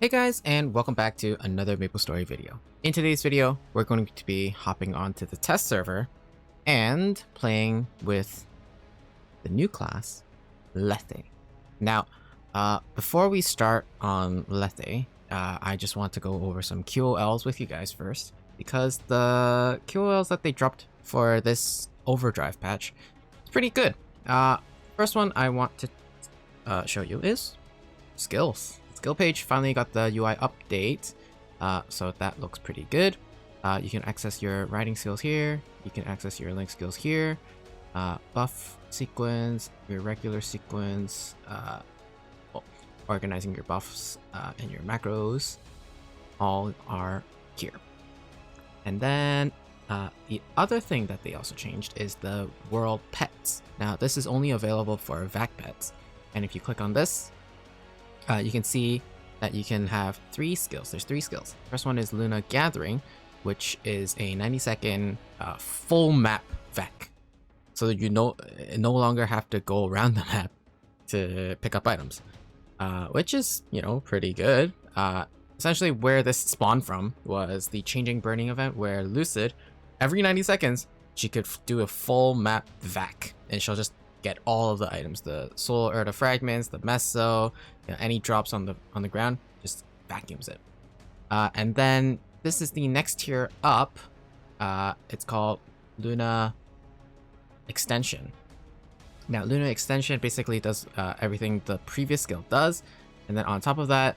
Hey guys, and welcome back to another MapleStory video. In today's video, we're going to be hopping onto the test server and playing with the new class, LETHE. Now, before we start on LETHE, I just want to go over some QoLs with you guys first, because the QoLs that they dropped for this overdrive patch is pretty good. First one I want to show you is skills. Skill page finally got the UI update, so that looks pretty good. You can access your writing skills here, you can access your link skills here, buff sequence, your regular sequence, organizing your buffs and your macros, all are here. And then the other thing that they also changed is the world pets. Now this is only available for VAC pets, and if you click on this, you can see that you can have three skills. There's three skills. First one is Luna Gathering, which is a 90-second full map vac. So that you no longer have to go around the map to pick up items, which is, pretty good. Essentially where this spawned from was the Changing Burning event, where Lucid, every 90 seconds, she could do a full map vac, and she'll just get all of the items, the soul or the fragments, the meso, any drops on the ground, just vacuums it. And then this is the next tier up. It's called Luna Extension. Now Luna Extension basically does everything the previous skill does, and then on top of that,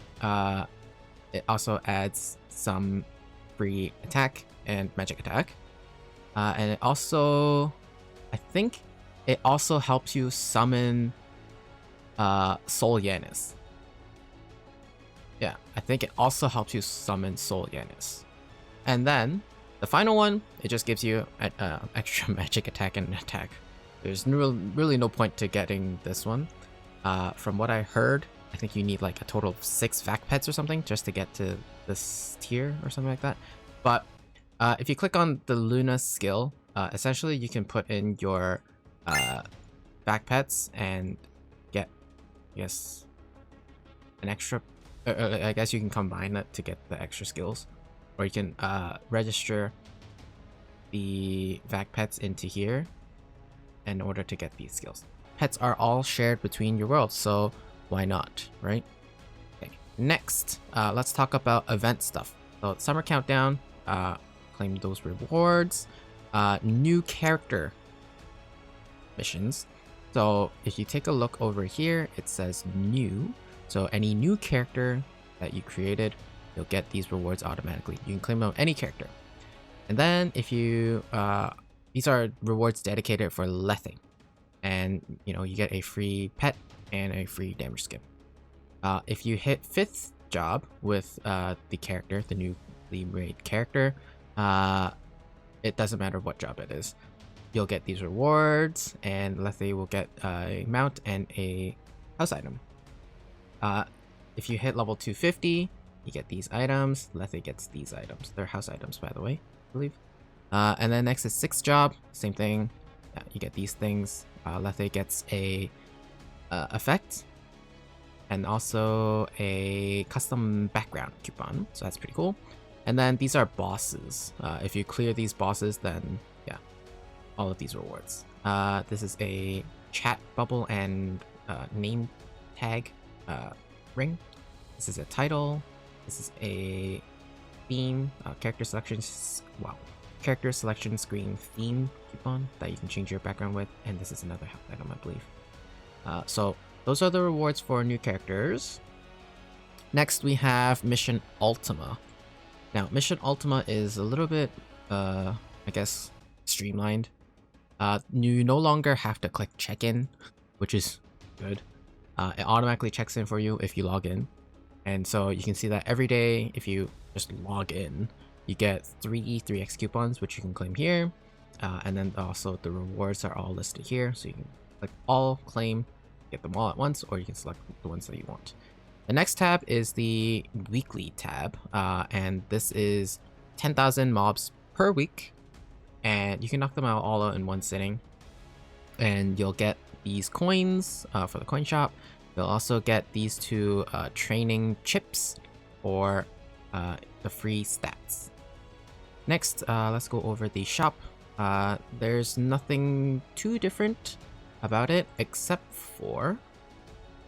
it also adds some free attack and magic attack, and it also, I think it also helps you summon Sojiniee. Yeah, I think it also helps you summon Sojiniee. And then the final one, it just gives you extra magic attack and attack. There's really no point to getting this one. From what I heard, I think you need like a total of 6 VAC pets or something just to get to this tier or something like that. But if you click on the Luna skill, essentially you can put in your VAC pets and get, I guess, an extra, I guess you can combine that to get the extra skills, or you can register the VAC pets into here in order to get these skills. Pets are all shared between your worlds, so why not, right? Okay, next, let's talk about event stuff. So summer countdown, claim those rewards, new character missions. So if you take a look over here, it says new. So any new character that you created, you'll get these rewards automatically. You can claim them any character. And then if you, these are rewards dedicated for LETHE. And you get a free pet and a free damage skin. If you hit 5th job with the character, the newly made character, it doesn't matter what job it is. You'll get these rewards, and LETHE will get a mount and a house item. If you hit level 250, you get these items. LETHE gets these items. They're house items, by the way, I believe. And then next is 6th job, same thing. You get these things. LETHE gets a effect, and also a custom background coupon, so that's pretty cool. And then these are bosses. If you clear these bosses, then yeah, all of these rewards. This is a chat bubble and name tag ring. This is a title. This is a theme, character selection screen theme coupon that you can change your background with, and this is another house item, I believe. So those are the rewards for new characters. Next we have Mission Ultima. Now Mission Ultima is a little bit, I guess, streamlined. You no longer have to click check-in, which is good. It automatically checks in for you if you log in. And so you can see that every day, if you just log in, you get 3x coupons, which you can claim here. And then also the rewards are all listed here. So you can click all, claim, get them all at once, or you can select the ones that you want. The next tab is the weekly tab. And this is 10,000 mobs per week. And you can knock them out all in one sitting. And you'll get these coins for the coin shop. You'll also get these 2 training chips for the free stats. Next, let's go over the shop. There's nothing too different about it except for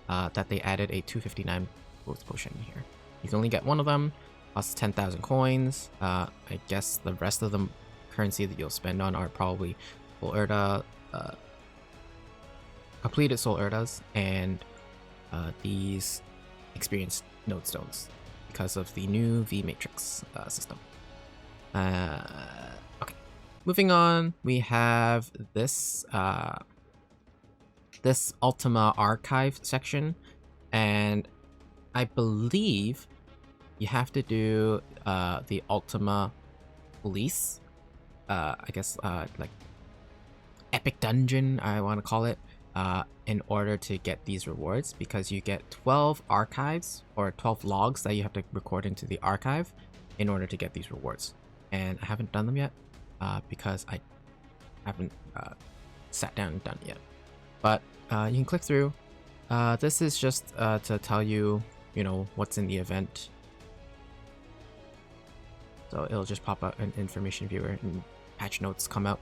that they added a 259 growth potion here. You can only get one of them, plus 10,000 coins. I guess the rest of the currency that you'll spend on are probably Soul Erda, completed Soul Erdas, and these experienced node stones because of the new V Matrix system. Okay, moving on, we have this this Ultima Archive section, and I believe you have to do the Ultima Police, I guess like Epic Dungeon, I want to call it, in order to get these rewards, because you get 12 archives or 12 logs that you have to record into the archive in order to get these rewards. And I haven't done them yet because I haven't sat down and done it yet. But you can click through. This is just to tell you, you know, what's in the event. So it'll just pop up an information viewer and patch notes come out.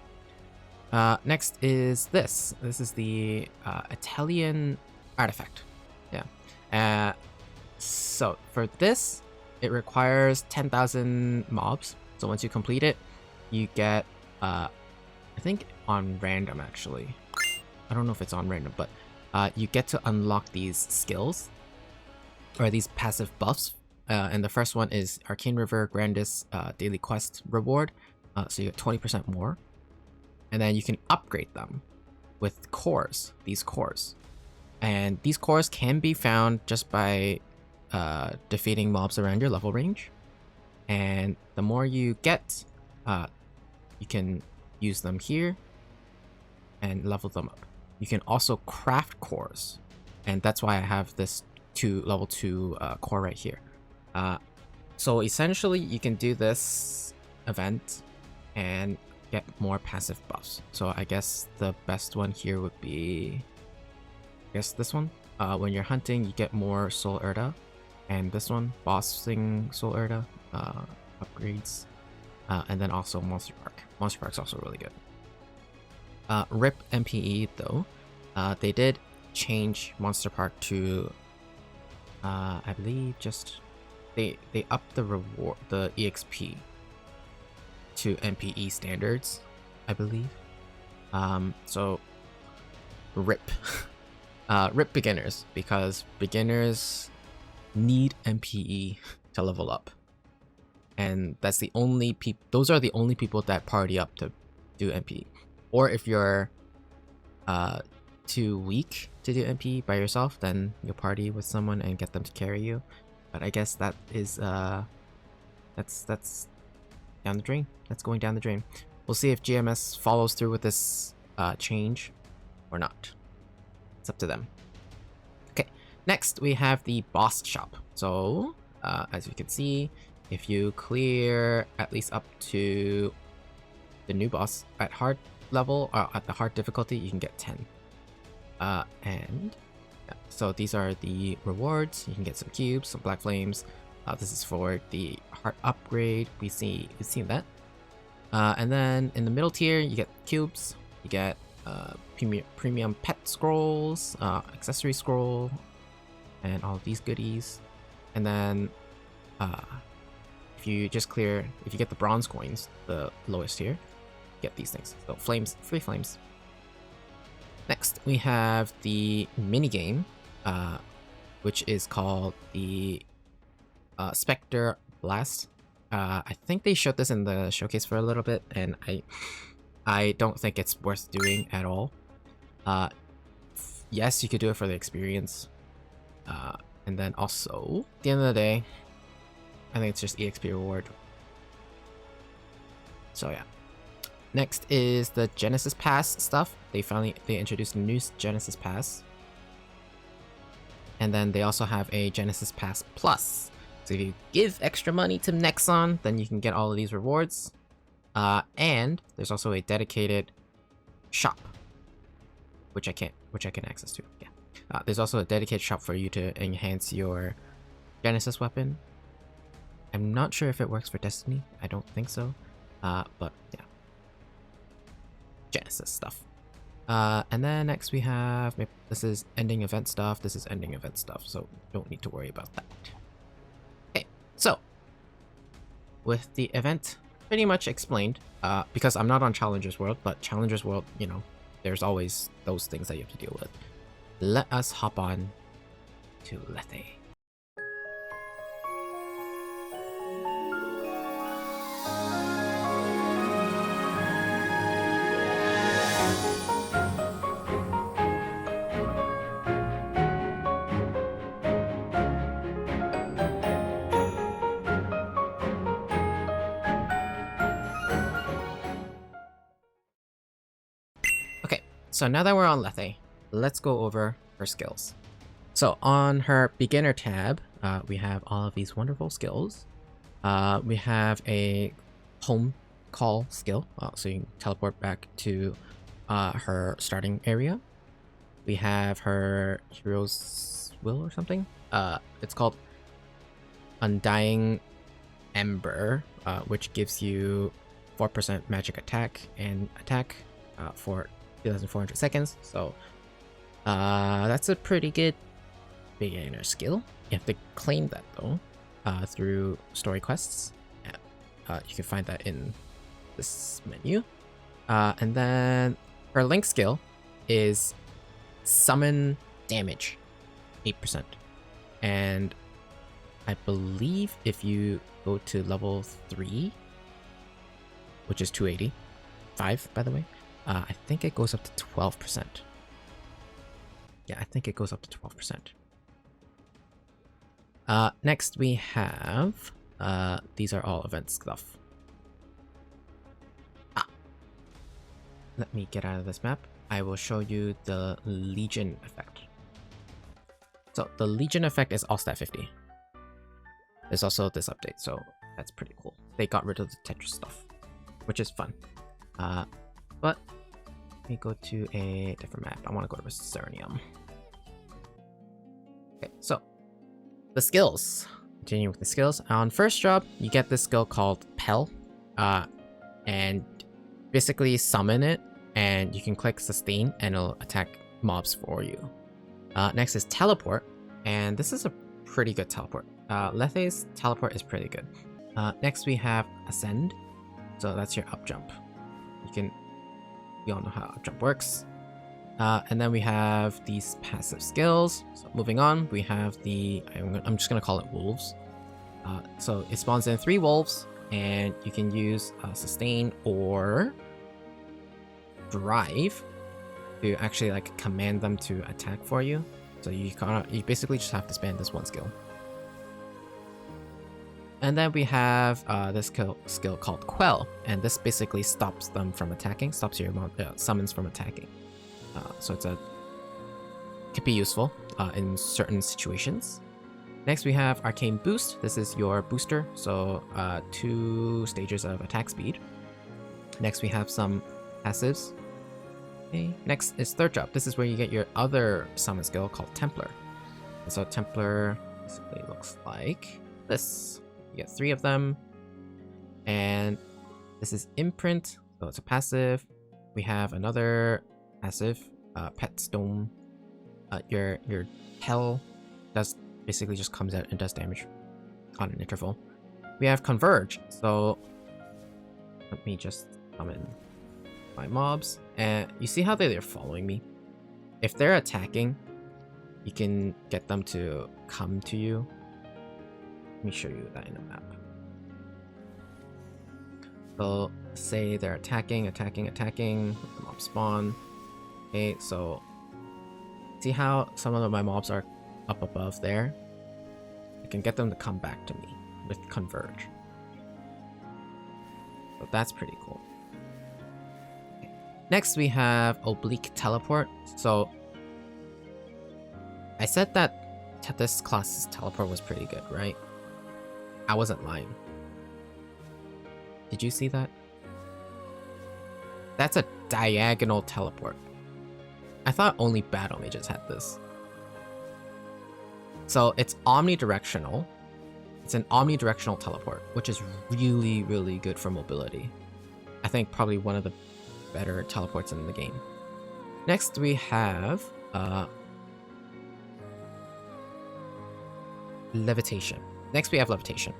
Next is this. This is the Italian artifact. Yeah. So for this, it requires 10,000 mobs. So once you complete it, you get, I think on random actually. I don't know if it's on random, but you get to unlock these skills or these passive buffs. And the first one is Arcane River Grandis Daily Quest reward. So you get 20% more. And then you can upgrade them with cores, these cores. And these cores can be found just by defeating mobs around your level range. And the more you get, you can use them here and level them up. You can also craft cores, and that's why I have this level 2 core right here. So essentially, you can do this event and get more passive buffs. So I guess the best one here would be, I guess this one. When you're hunting, you get more Soul Erda, and this one, bossing Soul Erda upgrades, and then also Monster Park. Monster Park's also really good. RIP MPE though, they did change Monster Park to, I believe just they upped the reward, the EXP to MPE standards, I believe. So RIP, RIP beginners, because beginners need MPE to level up, and that's the only people. Those are the only people that party up to do MPE. Or if you're too weak to do MPE by yourself, then you'll party with someone and get them to carry you. But I guess that is that's down the drain. That's going down the drain. We'll see if GMS follows through with this change or not. It's up to them. Okay, next we have the boss shop. So as you can see, if you clear at least up to the new boss at hard level or at the hard difficulty, you can get 10. And yeah, so these are the rewards. You can get some cubes, some black flames. This is for the heart upgrade. We've seen that. And then in the middle tier, you get cubes. You get premium pet scrolls, accessory scroll, and all of these goodies. And then if you get the bronze coins, the lowest tier, get these things. So flames, free flames. Next, we have the mini game, which is called the Spectre Blast. I think they showed this in the showcase for a little bit, and I don't think it's worth doing at all. Yes, you could do it for the experience, and then also at the end of the day, I think it's just EXP reward. So yeah. Next is the Genesis Pass stuff. They introduced a new Genesis Pass. And then they also have a Genesis Pass Plus. So if you give extra money to Nexon, then you can get all of these rewards. And there's also a dedicated shop, which I can access to. Yeah. There's also a dedicated shop for you to enhance your Genesis weapon. I'm not sure if it works for Destiny. I don't think so. But yeah. Genesis stuff. And then next we have, this is ending event stuff, this is ending event stuff, so don't need to worry about that. Okay, so with the event pretty much explained, because I'm not on Challengers World, but Challengers World, you know, there's always those things that you have to deal with. Let us hop on to Lethe. So now that we're on Lethe, let's go over her skills. So on her beginner tab, we have all of these wonderful skills. We have a home call skill, so you can teleport back to her starting area. We have her Hero's Will or something. It's called Undying Ember, which gives you 4% magic attack and attack for 2,400 seconds, so that's a pretty good beginner skill. You have to claim that though through story quests. You can find that in this menu. And then her link skill is summon damage 8%, and I believe if you go to level 3, which is 285 by the way, I think it goes up to 12%. Yeah, I think it goes up to 12%. Next we have, these are all event stuff. Let me get out of this map. I will show you the Legion effect. So the Legion effect is all stat 50. There's also this update, so that's pretty cool. They got rid of the Tetris stuff, which is fun. But let me go to a different map. I want to go to Resurnium. Okay, so the skills. Continuing with the skills. On first job, you get this skill called Pell, and basically summon it, and you can click sustain and it'll attack mobs for you. Next is Teleport, and this is a pretty good teleport. Lethe's teleport is pretty good. Next we have Ascend, so that's your up jump. We all know how up jump works. And then we have these passive skills. So moving on, we have the, I'm just gonna call it Wolves. So it spawns in 3 wolves, and you can use sustain or drive to actually like command them to attack for you. So you basically just have to spam this one skill. And then we have this skill called Quell, and this basically stops them from attacking, stops your summons from attacking. So could be useful in certain situations. Next we have Arcane Boost. This is your booster, so 2 stages of attack speed. Next we have some passives. Okay. Next is third job. This is where you get your other summon skill called Templar. And so Templar basically looks like this. You get 3 of them, and this is Imprint, so it's a passive. We have another passive, Pet Stone. Your Hell basically just comes out and does damage on an interval. We have Converge, so let me just summon my mobs, and you see how they're following me? If they're attacking, you can get them to come to you. Let me show you that in a map. So say they're attacking, the mobs spawn. Okay, so see how some of my mobs are up above there? I can get them to come back to me with Converge. So that's pretty cool. Okay. Next we have Oblique Teleport. So I said that this class's teleport was pretty good, right? I wasn't lying. Did you see that? That's a diagonal teleport. I thought only battle mages had this. So it's omnidirectional. It's an omnidirectional teleport, which is really, really good for mobility. I think probably one of the better teleports in the game. Next we have levitation. Next we have levitation.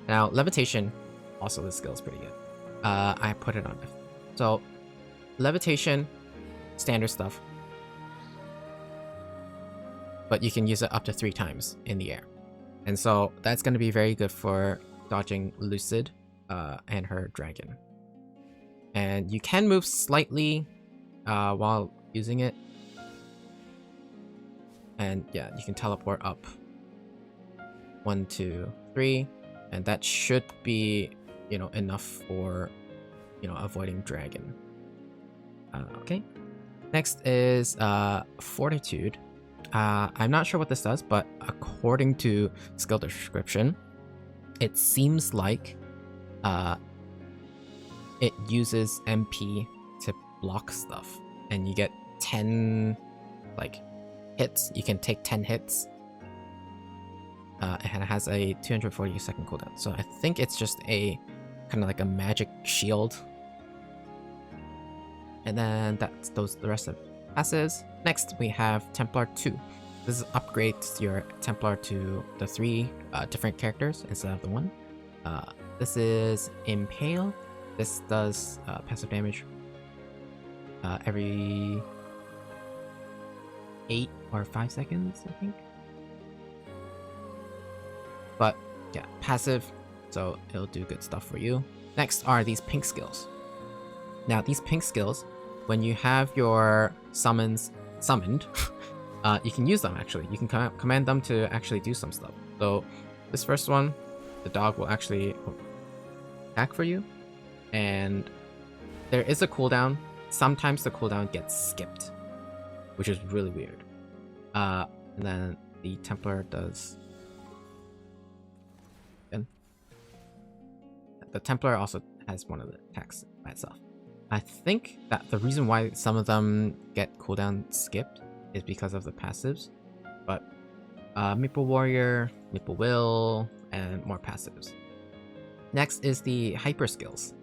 Now levitation, also this skill is pretty good. I put it on. So levitation, standard stuff, but you can use it up to 3 times in the air. And so that's going to be very good for dodging Lucid and her dragon. And you can move slightly while using it. And yeah, you can teleport up 1, 2, 3, and that should be, you know, enough for, you know, avoiding dragon. Okay. Next is fortitude. I'm not sure what this does, but according to skill description, it seems like it uses MP to block stuff, and you get 10 like hits. You can take 10 hits, and it has a 240-second cooldown. So I think it's just a kind of like a magic shield. And then that's the rest of passives. Next we have Templar 2. This upgrades your Templar to the 3 different characters instead of the 1. This is Impale. This does passive damage every 8 or 5 seconds, I think. But yeah, passive, so it'll do good stuff for you. Next are these pink skills. Now these pink skills, when you have your summons summoned, you can use them actually. You can command them to actually do some stuff. So this first one, the dog will actually attack for you, and there is a cooldown. Sometimes the cooldown gets skipped, which is really weird. And then the Templar does. And the Templar also has one of the attacks by itself. I think that the reason why some of them get cooldown skipped is because of the passives, but Maple Warrior, Maple Will, and more passives. Next is the hyper skills.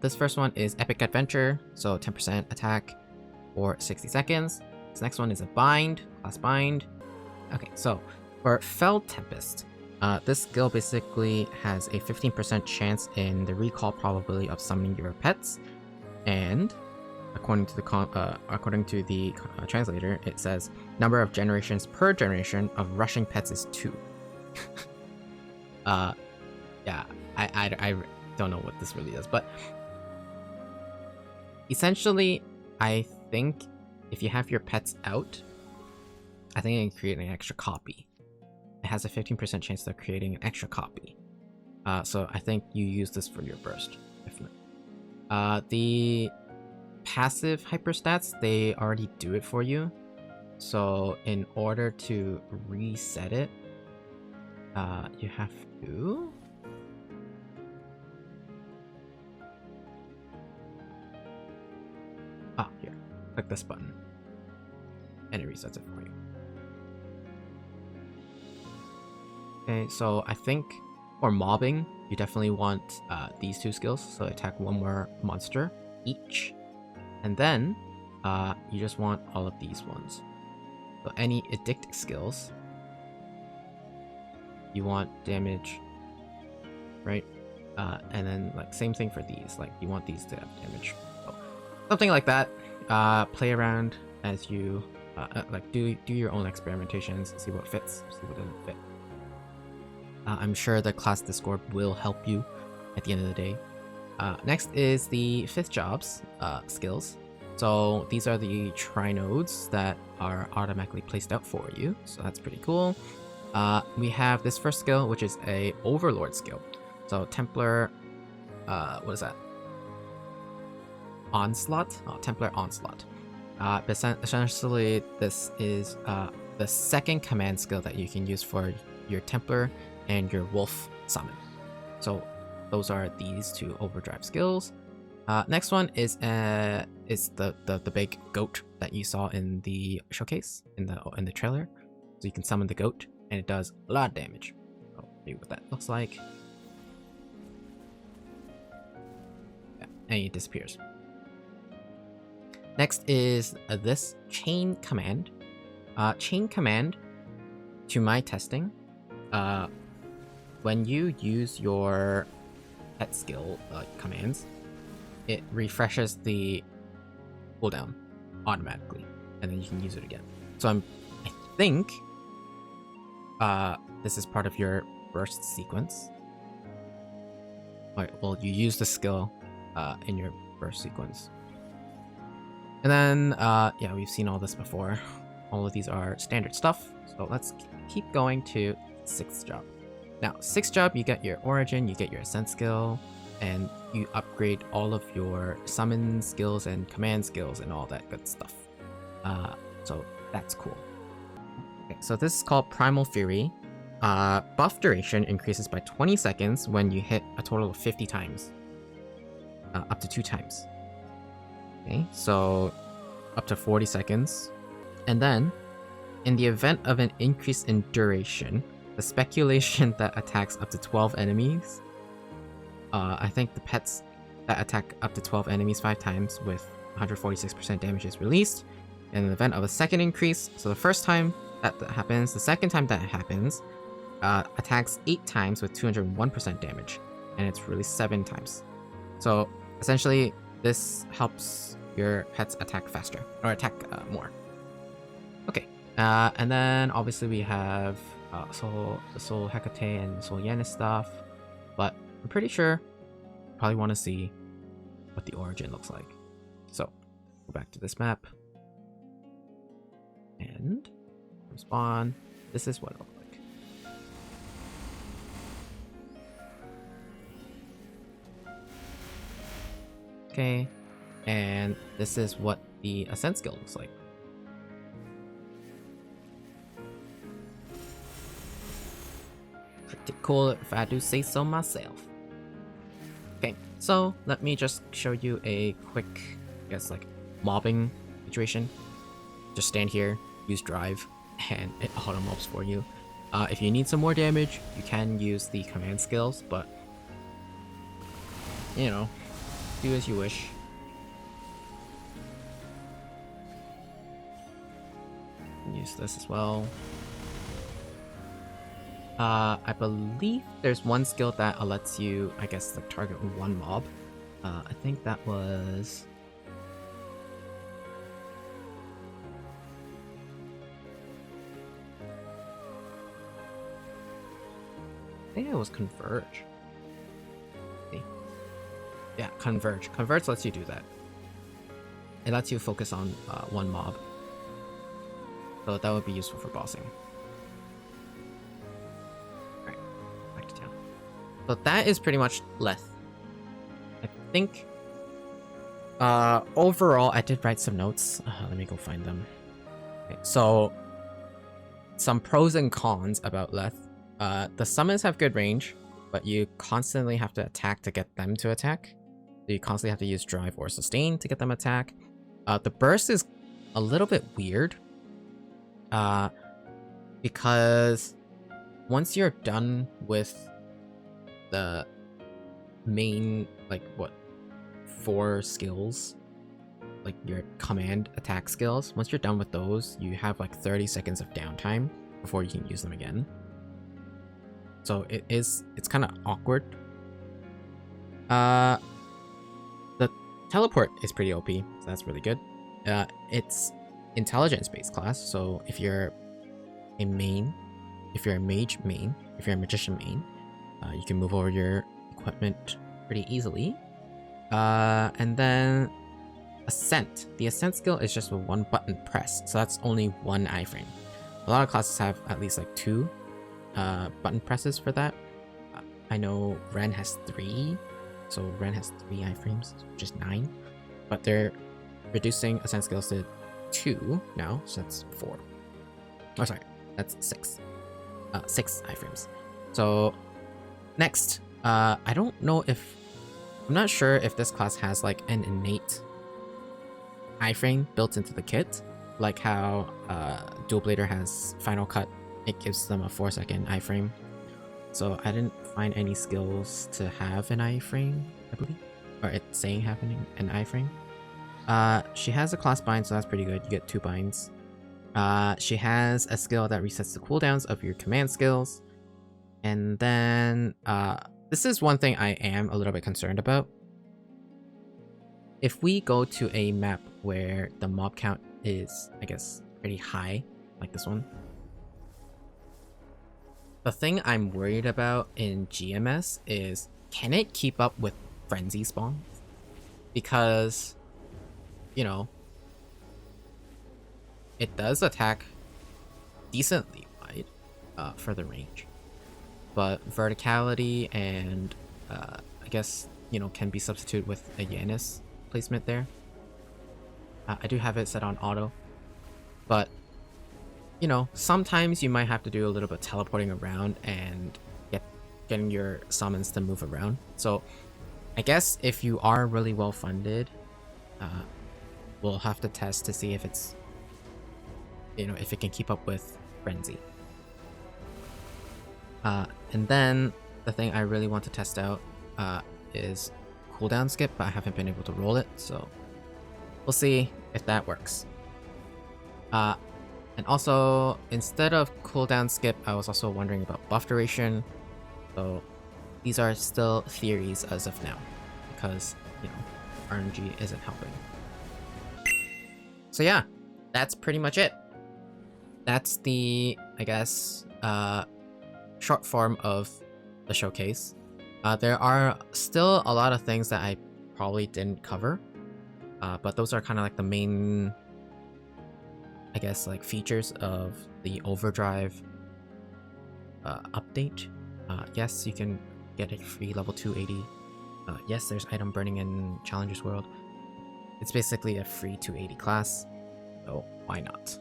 This first one is Epic Adventure, so 10% attack for 60 seconds. This next one is a Bind, class Bind. Okay, so for Fell Tempest, this skill basically has a 15% chance in the recall probability of summoning your pets. And according to the translator, it says number of generations per generation of rushing pets is 2. Yeah, I don't know what this really is, but essentially, I think if you have your pets out, I think it can create an extra copy. It has a 15% chance of creating an extra copy. So I think you use this for your burst, definitely. The passive hyperstats, they already do it for you. So in order to reset it, you have to... here. Click this button. And it resets it for you. Okay, so I think for mobbing, you definitely want these 2 skills. So attack 1 more monster each. And then you just want all of these ones. So any addict skills, you want damage, right? And then like same thing for these, like you want these to have damage. So, something like that. Play around as you like do your own experimentations, see what fits, see what doesn't fit. I'm sure the class Discord will help you at the end of the day. Next is the 5th jobs skills. So these are the trinodes that are automatically placed out for you. So that's pretty cool. We have this first skill, which is a Overlord skill. So Templar, what is that? Onslaught? Oh, Templar Onslaught. Essentially, this is the second command skill that you can use for your Templar and your Wolf summon. So those are these 2 overdrive skills. Next one is the big goat that you saw in the showcase in the trailer. So you can summon the goat, and it does a lot of damage. So you what that looks like. Yeah, and it disappears. Next is this chain command. Chain command, to my testing, when you use your pet skill commands, it refreshes the cooldown automatically, and then you can use it again. So I think this is part of your burst sequence. Alright, well, you use the skill in your burst sequence. And then, yeah, we've seen all this before. All of these are standard stuff. So let's keep going to 6th job. Now, 6th job, you get your origin, you get your ascent skill, and you upgrade all of your summon skills and command skills and all that good stuff. So that's cool. Okay, so this is called Primal Fury. Buff duration increases by 20 seconds when you hit a total of 50 times. Up to 2 times. Okay, so up to 40 seconds. And then, in the event of an increase in duration, the speculation that attacks up to 12 enemies, I think the pets that attack up to 12 enemies 5 times with 146% damage is released. In the event of a second increase, so the first time that happens, the second time that happens, attacks 8 times with 201% damage, and it's released 7 times. So essentially, this helps your pets attack faster, or attack more. Okay, and then obviously we have the Sol Hecate and Sojiniee stuff, but I'm pretty sure you probably want to see what the origin looks like. So, go back to this map, and spawn. This is what it looks like. Okay, and this is what the ascent skill looks like. Pretty cool if I do say so myself. Okay, so let me just show you a quick, I guess, like mobbing situation. Just stand here, use drive, and it auto mobs for you. If you need some more damage, you can use the command skills, but you know, do as you wish. Use this as well. I believe there's one skill that lets you, I guess, like target one mob. I think that was... I think it was Converge. Yeah, Converge. Converge lets you do that. It lets you focus on one mob. So that would be useful for bossing. Alright, back to town. So that is pretty much Lethe. I think overall I did write some notes. Let me go find them. Okay, so some pros and cons about Lethe. The summons have good range, but you constantly have to attack to get them to attack. So you constantly have to use drive or sustain to get them attack. The burst is a little bit weird. Because once you're done with the main, like, what, 4 skills, like your command attack skills, once you're done with those, you have like 30 seconds of downtime before you can use them again. So it's kind of awkward. The teleport is pretty OP, so that's really good. It's intelligence-based class, so if you're a main, if you're a mage main, if you're a magician main, you can move over your equipment pretty easily. And then ascent. The ascent skill is just a 1 button press, so that's only 1 iframe. A lot of classes have at least like 2 button presses for that. I know Ren has 3, so Ren has 3 iframes, which is 9, but they're reducing ascent skills to 2 now, so that's 4. Oh, sorry, that's 6. 6 iframes. So next, I don't know if, I'm not sure if this class has like an innate iframe built into the kit, like how Dual Blader has Final Cut. It gives them a 4-second iframe, so I didn't find any skills to have an iframe, I believe, or it's saying happening an iframe. She has a class bind, so that's pretty good. You get 2 binds. She has a skill that resets the cooldowns of your command skills. And then, this is one thing I am a little bit concerned about. If we go to a map where the mob count is, I guess, pretty high, like this one. The thing I'm worried about in GMS is, can it keep up with frenzy spawns? Because, you know, it does attack decently wide for the range, but verticality and I guess, you know, can be substituted with a Yanis placement there. I do have it set on auto, but you know, sometimes you might have to do a little bit of teleporting around and getting your summons to move around. So I guess if you are really well funded, we'll have to test to see if it's, you know, if it can keep up with Frenzy. And then the thing I really want to test out is cooldown skip, but I haven't been able to roll it, so we'll see if that works. And also, instead of cooldown skip, I was also wondering about buff duration. So these are still theories as of now, because, you know, RNG isn't helping. So yeah, that's pretty much it. That's the, I guess, short form of the showcase. There are still a lot of things that I probably didn't cover, but those are kind of like the main, I guess, like features of the Overdrive update. Yes, you can get a free level 280. Yes, there's item burning in Challenger's World. It's basically a free 280 class, so why not?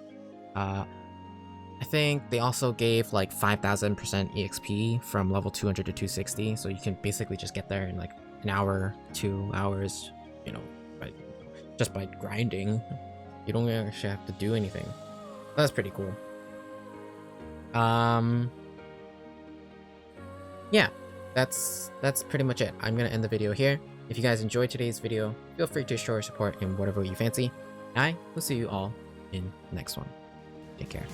I think they also gave like 5,000% EXP from level 200 to 260, so you can basically just get there in like an hour, 2 hours, you know, just by grinding. You don't actually have to do anything. That's pretty cool. Yeah, that's pretty much it. I'm gonna end the video here. If you guys enjoyed today's video, feel free to show your support in whatever you fancy. I will see you all in the next one. Take care.